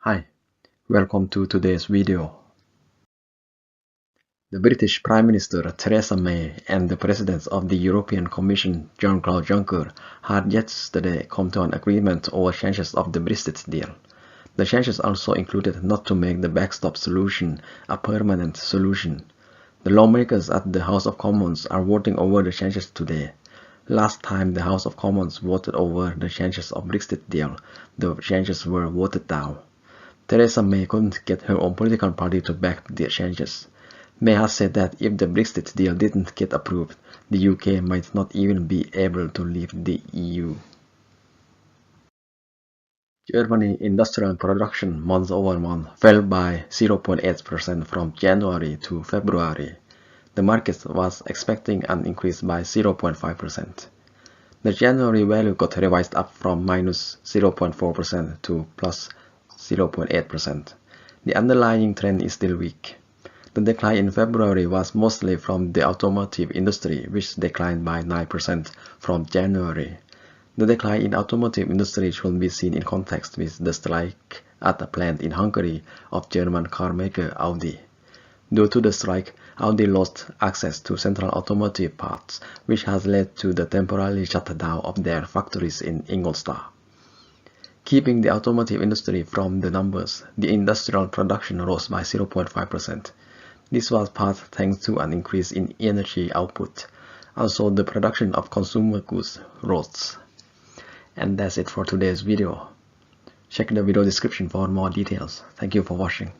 Hi, welcome to today's video. The British Prime Minister Theresa May and the President of the European Commission Jean-Claude Juncker had yesterday come to an agreement over changes of the Brexit deal. The changes also included not to make the backstop solution a permanent solution. The lawmakers at the House of Commons are voting over the changes today. Last time the House of Commons voted over the changes of Brexit deal, the changes were voted down. Theresa May couldn't get her own political party to back the changes. May has said that if the Brexit deal didn't get approved, the UK might not even be able to leave the EU. Germany industrial production month-over-month fell by 0.8% from January to February. The market was expecting an increase by 0.5%. The January value got revised up from minus 0.4% to plus 0.8%. The underlying trend is still weak. The decline in February was mostly from the automotive industry, which declined by 9% from January. The decline in automotive industry should be seen in context with the strike at a plant in Hungary of German car maker Audi. Due to the strike, Audi lost access to central automotive parts, which has led to the temporary shutdown of their factories in Ingolstadt. Keeping the automotive industry from the numbers, the industrial production rose by 0.5%. This was part thanks to an increase in energy output. Also, the production of consumer goods rose. And that's it for today's video. Check the video description for more details. Thank you for watching.